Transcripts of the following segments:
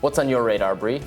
What's on your radar, Bree?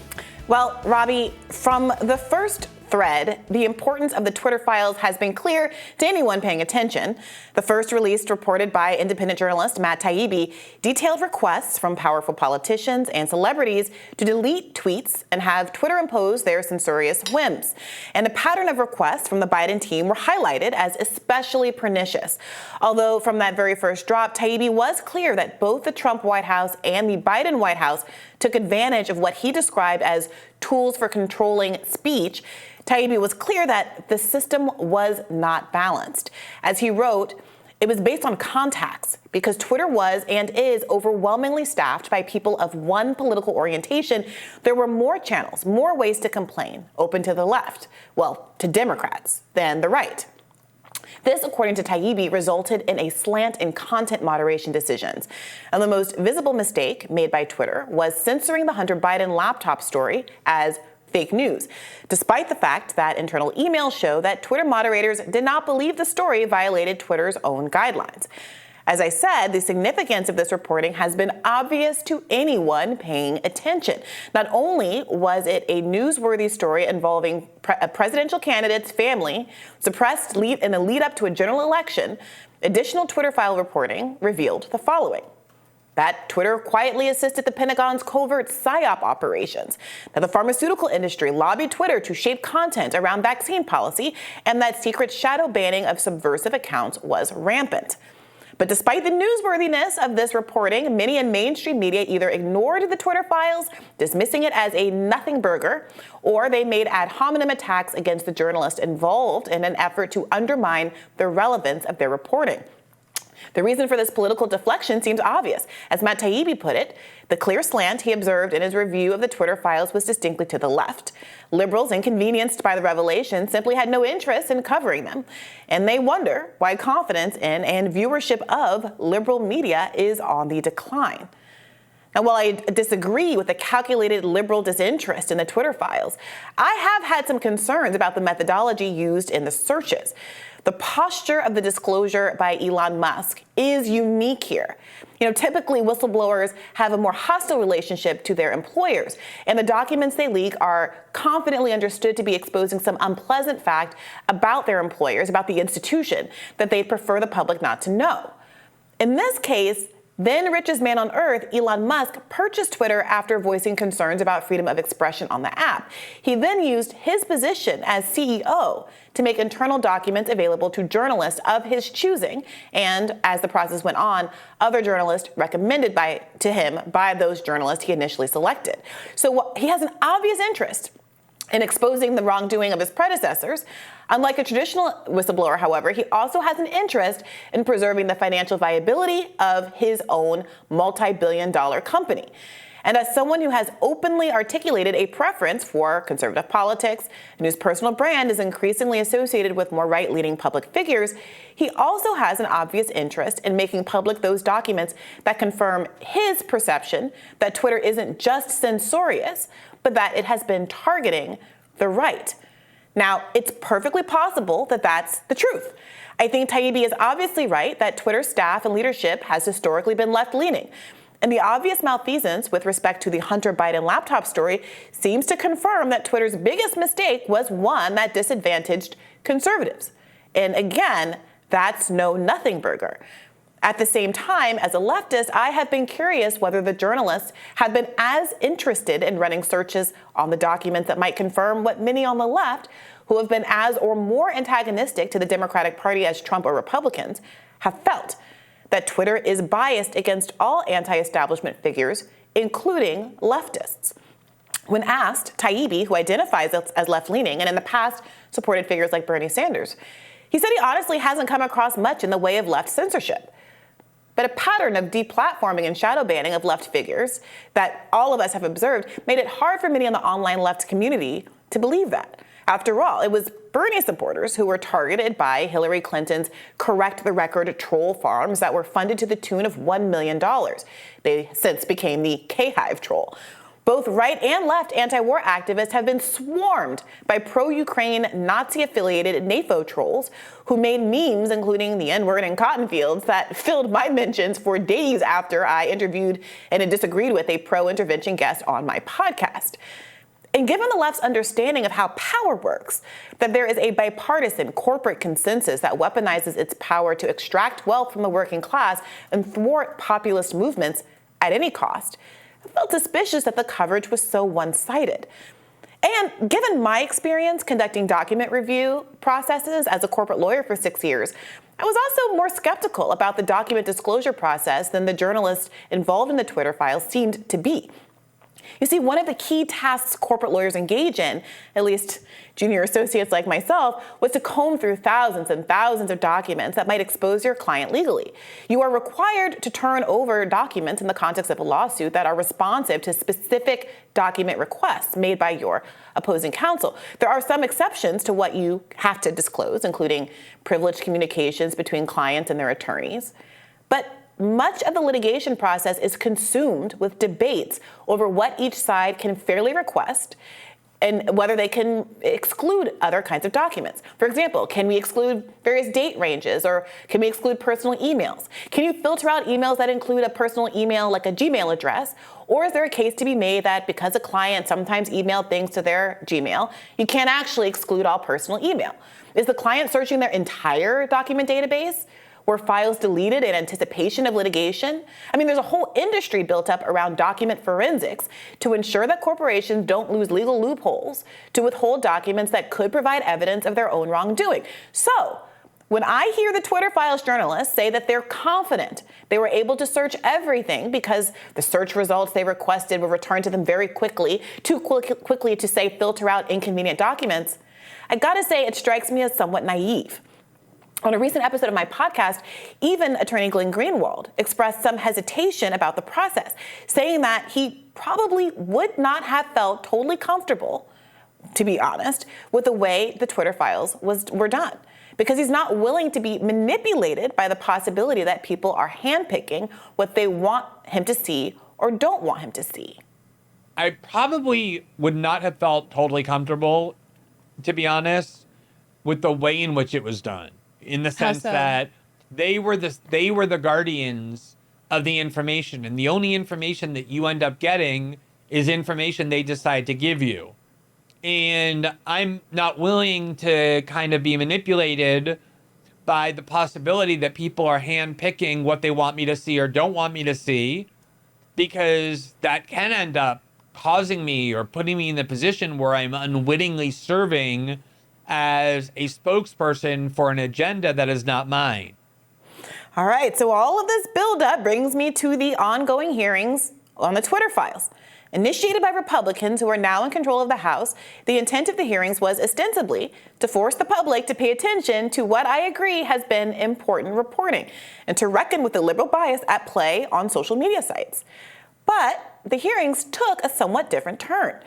Well, Robbie, from the first thread, the importance of the Twitter files has been clear to anyone paying attention. The first release, reported by independent journalist Matt Taibbi, detailed requests from powerful politicians and celebrities to delete tweets and have Twitter impose their censorious whims. And a pattern of requests from the Biden team were highlighted as especially pernicious. Although from that very first drop, Taibbi was clear that both the Trump White House and the Biden White House took advantage of what he described as tools for controlling speech. Taibbi was clear that the system was not balanced. As he wrote, it was based on contacts because Twitter was and is overwhelmingly staffed by people of one political orientation. There were more channels, more ways to complain, open to the left, well, to Democrats, than the right. This, according to Taibbi, resulted in a slant in content moderation decisions. And the most visible mistake made by Twitter was censoring the Hunter Biden laptop story as fake news, despite the fact that internal emails show that Twitter moderators did not believe the story violated Twitter's own guidelines. As I said, the significance of this reporting has been obvious to anyone paying attention. Not only was it a newsworthy story involving a presidential candidate's family suppressed in the lead up to a general election, additional Twitter file reporting revealed the following: that Twitter quietly assisted the Pentagon's covert PSYOP operations, that the pharmaceutical industry lobbied Twitter to shape content around vaccine policy, and that secret shadow banning of subversive accounts was rampant. But despite the newsworthiness of this reporting, many in mainstream media either ignored the Twitter files, dismissing it as a nothing burger, or they made ad hominem attacks against the journalists involved in an effort to undermine the relevance of their reporting. The reason for this political deflection seems obvious. As Matt Taibbi put it, the clear slant he observed in his review of the Twitter files was distinctly to the left. Liberals, inconvenienced by the revelation, simply had no interest in covering them. And they wonder why confidence in and viewership of liberal media is on the decline. Now, while I disagree with the calculated liberal disinterest in the Twitter files, I have had some concerns about the methodology used in the searches. The posture of the disclosure by Elon Musk is unique here. Typically whistleblowers have a more hostile relationship to their employers, and the documents they leak are confidently understood to be exposing some unpleasant fact about their employers, about the institution, that they prefer the public not to know. In this case, then richest man on earth, Elon Musk, purchased Twitter after voicing concerns about freedom of expression on the app. He then used his position as CEO to make internal documents available to journalists of his choosing, and as the process went on, other journalists recommended to him by those journalists he initially selected. So he has an obvious interest in exposing the wrongdoing of his predecessors. Unlike a traditional whistleblower, however, he also has an interest in preserving the financial viability of his own multi-billion-dollar company. And as someone who has openly articulated a preference for conservative politics and whose personal brand is increasingly associated with more right-leaning public figures, he also has an obvious interest in making public those documents that confirm his perception that Twitter isn't just censorious, but that it has been targeting the right. Now, it's perfectly possible that that's the truth. I think Taibbi is obviously right that Twitter staff and leadership has historically been left-leaning. And the obvious malfeasance with respect to the Hunter Biden laptop story seems to confirm that Twitter's biggest mistake was one that disadvantaged conservatives. And again, that's no nothing burger. At the same time, as a leftist, I have been curious whether the journalists have been as interested in running searches on the documents that might confirm what many on the left, who have been as or more antagonistic to the Democratic Party as Trump or Republicans, have felt. That Twitter is biased against all anti-establishment figures, including leftists. When asked, Taibbi, who identifies as left-leaning and in the past supported figures like Bernie Sanders, he said he honestly hasn't come across much in the way of left censorship. But a pattern of deplatforming and shadow banning of left figures that all of us have observed made it hard for many in the online left community to believe that. After all, it was Bernie supporters who were targeted by Hillary Clinton's Correct the Record troll farms that were funded to the tune of $1 million. They since became the K-Hive troll. Both right and left anti-war activists have been swarmed by pro-Ukraine Nazi-affiliated NAFO trolls who made memes, including the N-word and cotton fields, that filled my mentions for days after I interviewed and disagreed with a pro-intervention guest on my podcast. And given the left's understanding of how power works, that there is a bipartisan corporate consensus that weaponizes its power to extract wealth from the working class and thwart populist movements at any cost, I felt suspicious that the coverage was so one-sided. And given my experience conducting document review processes as a corporate lawyer for 6 years, I was also more skeptical about the document disclosure process than the journalists involved in the Twitter files seemed to be. You see, one of the key tasks corporate lawyers engage in, at least junior associates like myself, was to comb through thousands and thousands of documents that might expose your client legally. You are required to turn over documents in the context of a lawsuit that are responsive to specific document requests made by your opposing counsel. There are some exceptions to what you have to disclose, including privileged communications between clients and their attorneys. But much of the litigation process is consumed with debates over what each side can fairly request and whether they can exclude other kinds of documents. For example, can we exclude various date ranges, or can we exclude personal emails? Can you filter out emails that include a personal email like a Gmail address? Or is there a case to be made that because a client sometimes emailed things to their Gmail, you can't actually exclude all personal email? Is the client searching their entire document database? Were files deleted in anticipation of litigation? I mean, there's a whole industry built up around document forensics to ensure that corporations don't lose legal loopholes to withhold documents that could provide evidence of their own wrongdoing. So, when I hear the Twitter files journalists say that they're confident they were able to search everything because the search results they requested were returned to them very quickly, too quickly to say filter out inconvenient documents, I gotta say it strikes me as somewhat naive. On a recent episode of my podcast, even attorney Glenn Greenwald expressed some hesitation about the process, saying that he probably would not have felt totally comfortable, to be honest, with the way the Twitter files were done, because he's not willing to be manipulated by the possibility that people are handpicking what they want him to see or don't want him to see. I probably would not have felt totally comfortable, to be honest, with the way in which it was done. In the sense that they were the guardians of the information, and the only information that you end up getting is information they decide to give you. And I'm not willing to kind of be manipulated by the possibility that people are handpicking what they want me to see or don't want me to see, because that can end up causing me or putting me in the position where I'm unwittingly serving as a spokesperson for an agenda that is not mine. All right, so all of this buildup brings me to the ongoing hearings on the Twitter files. Initiated by Republicans who are now in control of the House, the intent of the hearings was ostensibly to force the public to pay attention to what I agree has been important reporting and to reckon with the liberal bias at play on social media sites. But the hearings took a somewhat different turn.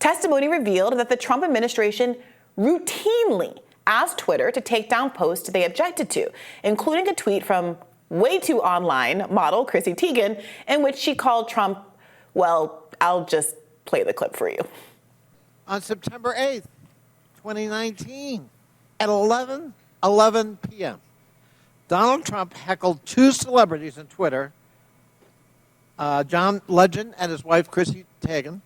Testimony revealed that the Trump administration routinely asked Twitter to take down posts they objected to, including a tweet from way too online model Chrissy Teigen, in which she called Trump, well, I'll just play the clip for you. On September 8th, 2019, at 11:11 p.m., Donald Trump heckled two celebrities on Twitter, John Legend and his wife Chrissy Teigen,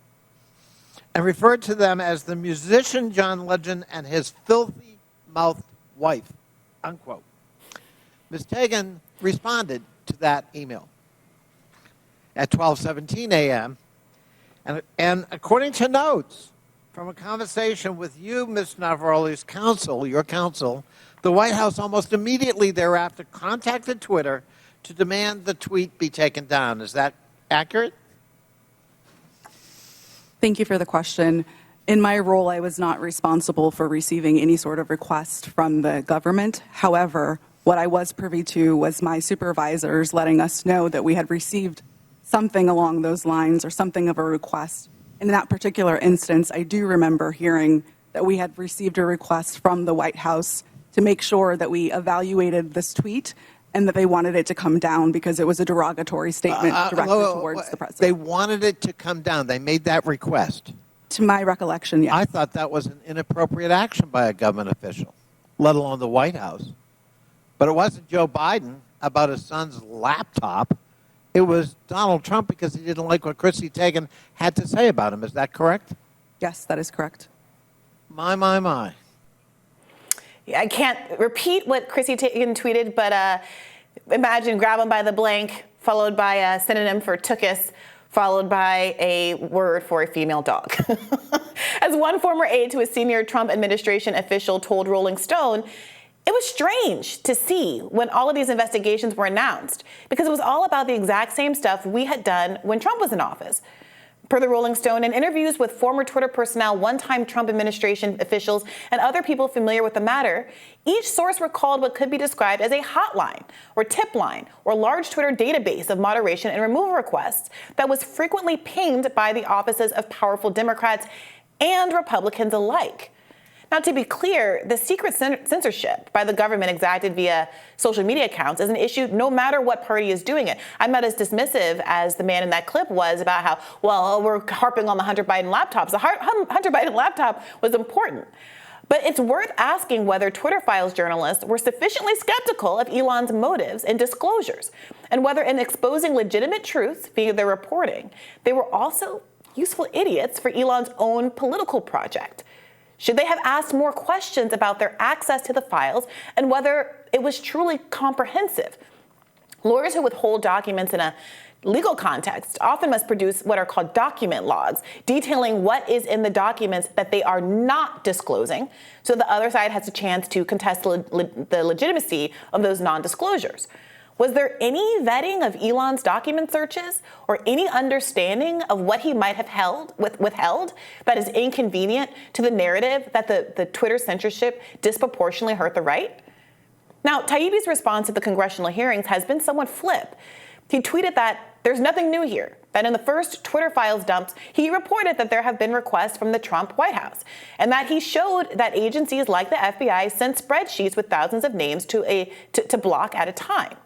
and referred to them as the musician John Legend and his filthy-mouthed wife, unquote. Ms. Teigen responded to that email at 12:17 a.m., and according to notes from a conversation with you, Ms. Navaroli's counsel, your counsel, the White House almost immediately thereafter contacted Twitter to demand the tweet be taken down. Is that accurate? Thank you for the question. In my role, I was not responsible for receiving any sort of request from the government. However, what I was privy to was my supervisors letting us know that we had received something along those lines or something of a request. In that particular instance, I do remember hearing that we had received a request from the White House to make sure that we evaluated this tweet and that they wanted it to come down because it was a derogatory statement directed towards the president. They wanted it to come down. They made that request. To my recollection, yes. I thought that was an inappropriate action by a government official, let alone the White House. But it wasn't Joe Biden about his son's laptop. It was Donald Trump because he didn't like what Chrissy Teigen had to say about him. Is that correct? Yes, that is correct. My. I can't repeat what Chrissy Teigen tweeted, but imagine grab him by the blank, followed by a synonym for tookus, followed by a word for a female dog. As one former aide to a senior Trump administration official told Rolling Stone, it was strange to see when all of these investigations were announced because it was all about the exact same stuff we had done when Trump was in office. Per the Rolling Stone, in interviews with former Twitter personnel, one-time Trump administration officials, and other people familiar with the matter, each source recalled what could be described as a hotline or tip line or large Twitter database of moderation and removal requests that was frequently pinged by the offices of powerful Democrats and Republicans alike. Now, to be clear, the secret censorship by the government exacted via social media accounts is an issue no matter what party is doing it. I'm not as dismissive as the man in that clip was about how, well, we're harping on the Hunter Biden laptops. The Hunter Biden laptop was important. But it's worth asking whether Twitter Files journalists were sufficiently skeptical of Elon's motives and disclosures, and whether in exposing legitimate truths via their reporting, they were also useful idiots for Elon's own political project. Should they have asked more questions about their access to the files and whether it was truly comprehensive? Lawyers who withhold documents in a legal context often must produce what are called document logs, detailing what is in the documents that they are not disclosing, so the other side has a chance to contest the legitimacy of those non-disclosures. Was there any vetting of Elon's document searches or any understanding of what he might have withheld that is inconvenient to the narrative that the Twitter censorship disproportionately hurt the right? Now, Taibbi's response at the congressional hearings has been somewhat flip. He tweeted that there's nothing new here, that in the first Twitter Files dumps, he reported that there have been requests from the Trump White House, and that he showed that agencies like the FBI sent spreadsheets with thousands of names to block at a time.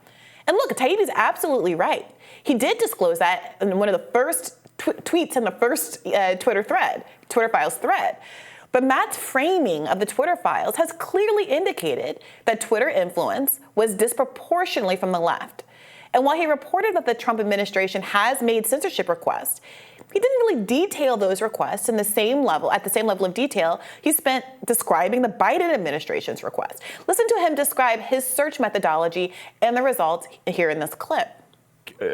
And look, Taibbi's absolutely right. He did disclose that in one of the first tweets in the first Twitter Files thread. But Matt's framing of the Twitter Files has clearly indicated that Twitter influence was disproportionately from the left. And while he reported that the Trump administration has made censorship requests, he didn't really detail those requests at the same level of detail he spent describing the Biden administration's request. Listen to him describe his search methodology and the results here in this clip.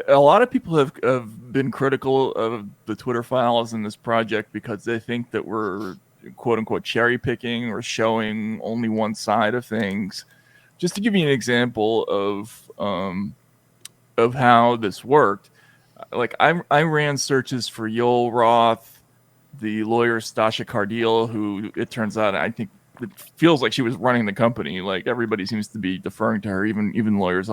A lot of people have been critical of the Twitter Files in this project because they think that we're quote unquote cherry picking or showing only one side of things. Just to give you an example of how this worked, like I ran searches for Yoel Roth, the lawyer Stasha Cardile, who it turns out I think it feels like she was running the company. Like everybody seems to be deferring to her, even lawyers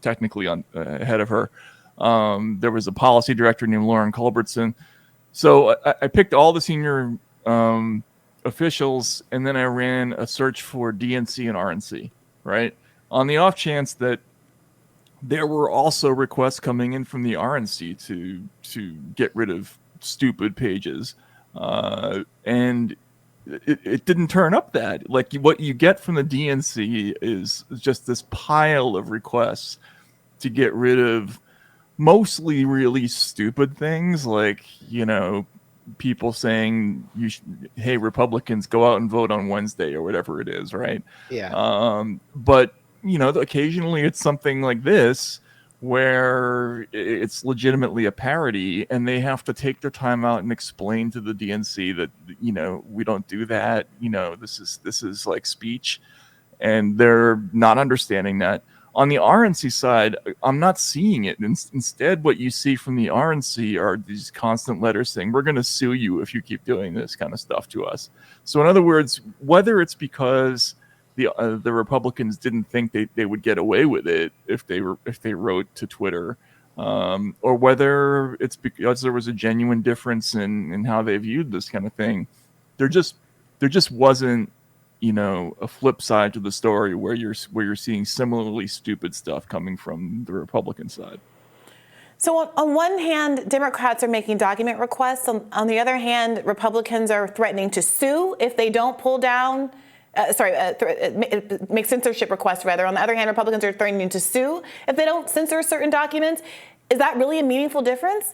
technically ahead of her. There was a policy director named Lauren Culbertson. So I picked all the senior officials, and then I ran a search for DNC and RNC, right? On the off chance that there were also requests coming in from the RNC to get rid of stupid pages. And it didn't turn up that. Like what you get from the DNC is just this pile of requests to get rid of mostly really stupid things, like, you know, people saying hey, Republicans, go out and vote on Wednesday or whatever it is, right? Yeah. But you know, occasionally it's something like this where it's legitimately a parody, and they have to take their time out and explain to the DNC that, you know, we don't do that. You know, this is like speech, and they're not understanding that. On the RNC side, I'm not seeing it. Instead, what you see from the RNC are these constant letters saying, we're going to sue you if you keep doing this kind of stuff to us. So in other words, whether it's because the Republicans didn't think they would get away with it if they wrote to Twitter, or whether it's because there was a genuine difference in how they viewed this kind of thing, there just wasn't a flip side to the story where you're seeing similarly stupid stuff coming from the Republican side. So on one hand, Democrats are making document requests. On the other hand, Republicans are threatening to sue if they don't pull down, make censorship requests rather. On the other hand, Republicans are threatening to sue if they don't censor certain documents. Is that really a meaningful difference?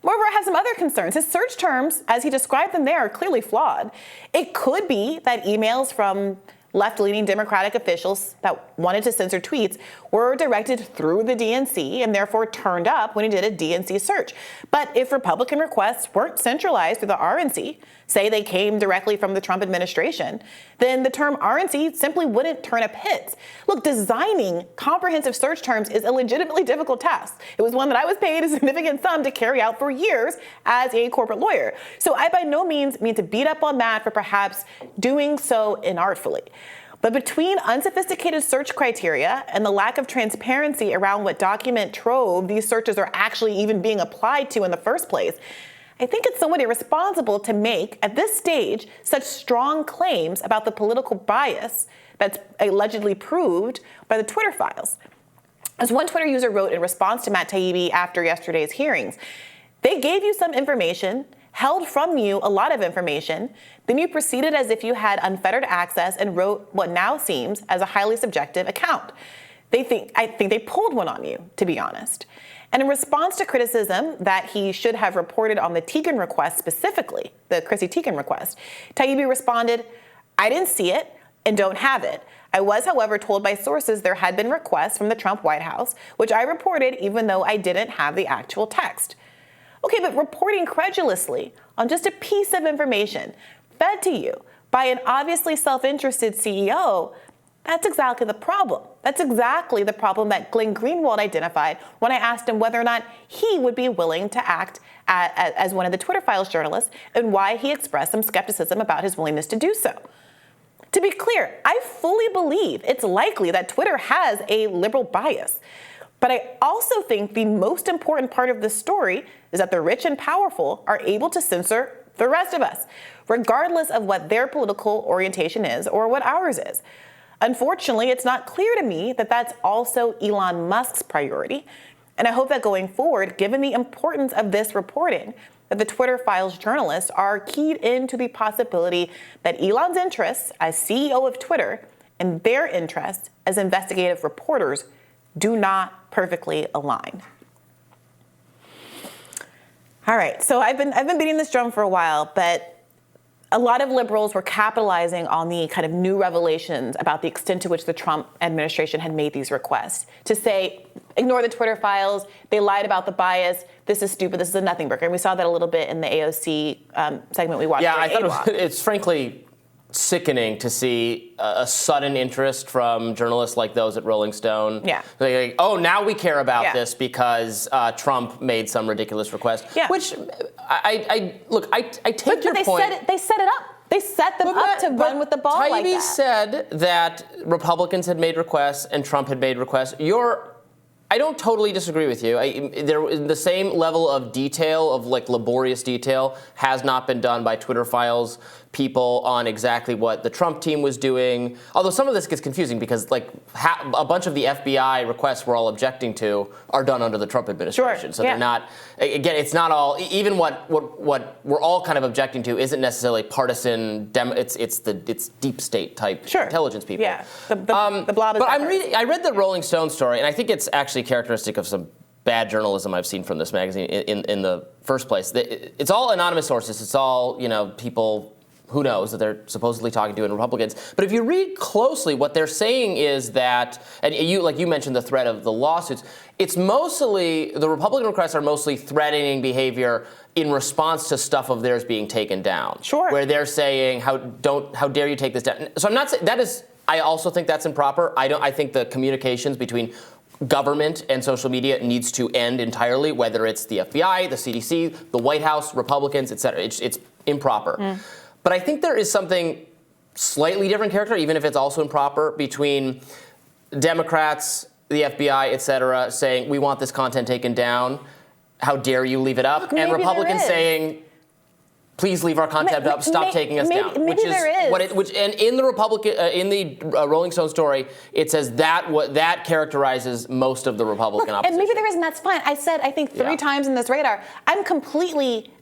Moreover, I have some other concerns. His search terms, as he described them there, are clearly flawed. It could be that emails from left-leaning Democratic officials that wanted to censor tweets were directed through the DNC and therefore turned up when he did a DNC search. But if Republican requests weren't centralized through the RNC, say they came directly from the Trump administration, then the term RNC simply wouldn't turn up hits. Look, designing comprehensive search terms is a legitimately difficult task. It was one that I was paid a significant sum to carry out for years as a corporate lawyer. So I by no means mean to beat up on Matt for perhaps doing so inartfully. But between unsophisticated search criteria and the lack of transparency around what document trove these searches are actually even being applied to in the first place, I think it's somewhat irresponsible to make, at this stage, such strong claims about the political bias that's allegedly proved by the Twitter files. As one Twitter user wrote in response to Matt Taibbi after yesterday's hearings, they gave you some information, held from you a lot of information, then you proceeded as if you had unfettered access and wrote what now seems as a highly subjective account. I think they pulled one on you, to be honest. And in response to criticism that he should have reported on the Teigen request specifically, the Chrissy Teigen request, Taibbi responded, "I didn't see it and don't have it. I was, however, told by sources there had been requests from the Trump White House, which I reported even though I didn't have the actual text." Okay, but reporting credulously on just a piece of information fed to you by an obviously self-interested CEO, that's exactly the problem. That's exactly the problem that Glenn Greenwald identified when I asked him whether or not he would be willing to act as one of the Twitter Files journalists and why he expressed some skepticism about his willingness to do so. To be clear, I fully believe it's likely that Twitter has a liberal bias. But I also think the most important part of this story is that the rich and powerful are able to censor the rest of us, regardless of what their political orientation is or what ours is. Unfortunately, it's not clear to me that that's also Elon Musk's priority. And I hope that going forward, given the importance of this reporting, that the Twitter Files journalists are keyed into the possibility that Elon's interests as CEO of Twitter and their interests as investigative reporters do not perfectly align. All right, so I've been beating this drum for a while, but a lot of liberals were capitalizing on the kind of new revelations about the extent to which the Trump administration had made these requests to say, ignore the Twitter files, they lied about the bias, this is stupid, this is a nothing burger. And we saw that a little bit in the AOC segment we watched. Yeah, I thought it's frankly sickening to see a sudden interest from journalists like those at Rolling Stone. Yeah. Like, oh, now we care about this because Trump made some ridiculous request. Yeah. Which I take your point. They set it up. They set them up to run with the ball like that. Taibbi said that Republicans had made requests and Trump had made requests. I don't totally disagree with you. The same level of detail, of like laborious detail, has not been done by Twitter Files people on exactly what the Trump team was doing. Although some of this gets confusing because like a bunch of the FBI requests we're all objecting to are done under the Trump administration. Sure. So they're not, again, it's not all, even what we're all kind of objecting to isn't necessarily partisan, it's deep state type intelligence people. Yeah, the blob is but I read the Rolling Stone story, and I think it's actually characteristic of some bad journalism I've seen from this magazine in the first place. It's all anonymous sources. It's all, people, who knows, that they're supposedly talking to in Republicans. But if you read closely, what they're saying is that, and you mentioned the threat of the lawsuits, it's mostly, the Republican requests are mostly threatening behavior in response to stuff of theirs being taken down. Sure. Where they're saying, how dare you take this down? So I'm not saying, I also think that's improper. I think the communications between government and social media needs to end entirely, whether it's the FBI, the CDC, the White House, Republicans, et cetera. It's improper. But I think there is something slightly different character, even if it's also improper, between Democrats, the FBI, et cetera, saying, we want this content taken down. How dare you leave it up? Look, and Republicans saying, please leave our content up. Stop taking us down. Maybe there is. And in the Rolling Stone story, it says that characterizes most of the Republican opposition. And maybe there is, and that's fine. I said, I think three times in this radar, I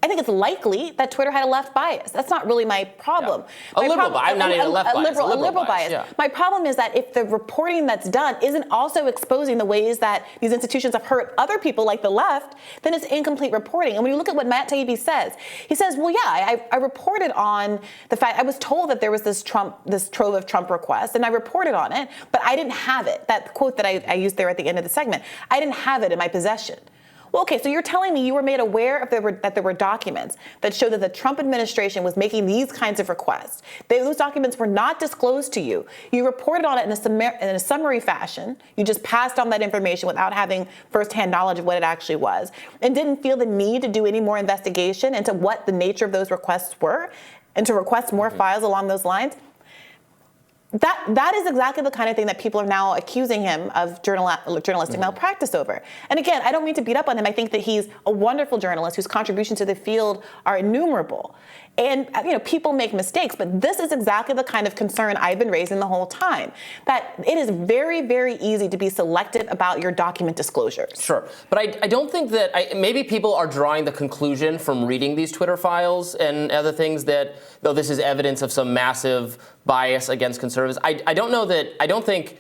think it's likely that Twitter had a left bias. That's not really my problem. Yeah. A liberal bias, not even a left bias. A liberal bias. Yeah. My problem is that if the reporting that's done isn't also exposing the ways that these institutions have hurt other people like the left, then it's incomplete reporting. And when you look at what Matt Taibbi says, he says, well, yeah, I reported on the fact, I was told that there was this trove of Trump requests, and I reported on it, but I didn't have it. That quote that I used there at the end of the segment, I didn't have it in my possession. Well, okay, so you're telling me you were made aware of that there were documents that showed that the Trump administration was making these kinds of requests. Those documents were not disclosed to you. You reported on it in a summary fashion. You just passed on that information without having firsthand knowledge of what it actually was, and didn't feel the need to do any more investigation into what the nature of those requests were, and to request more files along those lines. That is exactly the kind of thing that people are now accusing him of journalistic malpractice over. And again, I don't mean to beat up on him. I think that he's a wonderful journalist whose contributions to the field are innumerable. And people make mistakes, but this is exactly the kind of concern I've been raising the whole time, that it is very, very easy to be selective about your document disclosures. Sure, but I don't think that maybe people are drawing the conclusion from reading these Twitter files and other things that, though this is evidence of some massive bias against conservatives, I don't think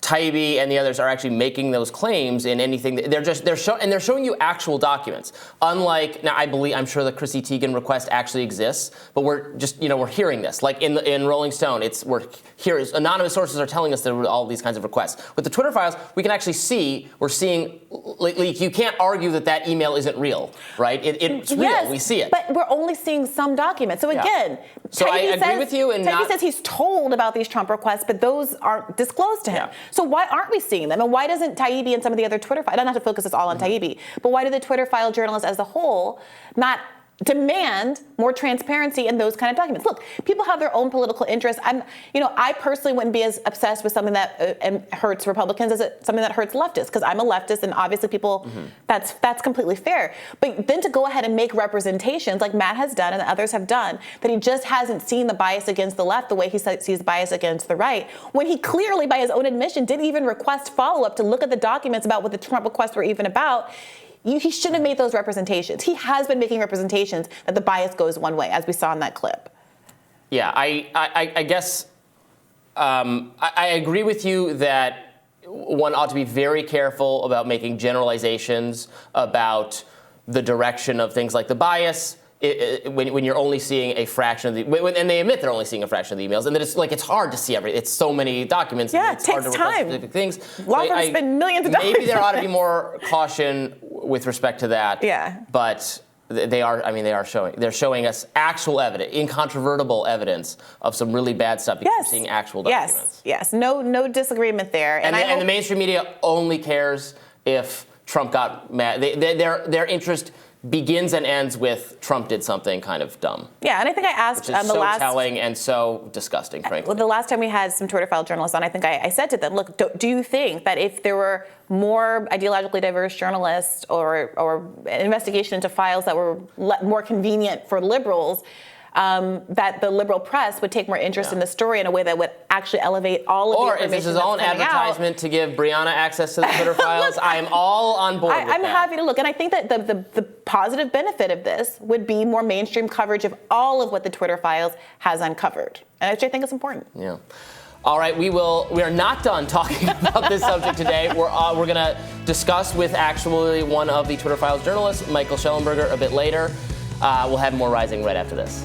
Taibbi and the others are actually making those claims in anything. They're showing you actual documents. Unlike now, I'm sure the Chrissy Teigen request actually exists, but we're hearing this. Like in Rolling Stone, we're hearing anonymous sources are telling us there were all these kinds of requests. With the Twitter files, we can actually we're seeing. Like, you can't argue that email isn't real, right? It's real. Yes, we see it. But we're only seeing some documents. So again, so I agree with you. Taibbi says he's told about these Trump requests, but those aren't disclosed to him. Yeah. So why aren't we seeing them? And why doesn't Taibbi and some of the other Twitter files, I don't have to focus this all on Taibbi, but why do the Twitter file journalists as a whole not demand more transparency in those kind of documents? Look, people have their own political interests. I personally wouldn't be as obsessed with something that hurts Republicans as something that hurts leftists, because I'm a leftist, and obviously people, that's completely fair. But then to go ahead and make representations like Matt has done and others have done, that he just hasn't seen the bias against the left the way he sees bias against the right, when he clearly, by his own admission, didn't even request follow-up to look at the documents about what the Trump requests were even about. He shouldn't have made those representations. He has been making representations that the bias goes one way, as we saw in that clip. Yeah, I guess I agree with you that one ought to be very careful about making generalizations about the direction of things like the bias. When you're only seeing a fraction of and they admit they're only seeing a fraction of the emails, and that it's hard to see everything. It's so many documents. Yeah, it's it takes hard to time. specific things. Law firms spend millions of dollars. Maybe there ought to be more caution with respect to that. Yeah. But they are showing us actual evidence, incontrovertible evidence of some really bad stuff because we're seeing actual documents. Yes. No disagreement there. And the mainstream media only cares if Trump got mad. Their interest begins and ends with Trump did something kind of dumb. Yeah, and I think I asked which is so telling and so disgusting, frankly. Well, the last time we had some Twitter file journalists on, I think I said to them, look, do you think that if there were more ideologically diverse journalists or an investigation into files that were more convenient for liberals, that the liberal press would take more interest in the story in a way that would actually elevate all of the information. Or if this is all an advertisement to give Briahna access to the Twitter files, I am all on board with that. I'm happy to look. And I think that the positive benefit of this would be more mainstream coverage of all of what the Twitter files has uncovered, and which I think is important. Yeah. All right, we are not done talking about this subject today. We're going to discuss with actually one of the Twitter files journalists, Michael Schellenberger, a bit later. We'll have more Rising right after this.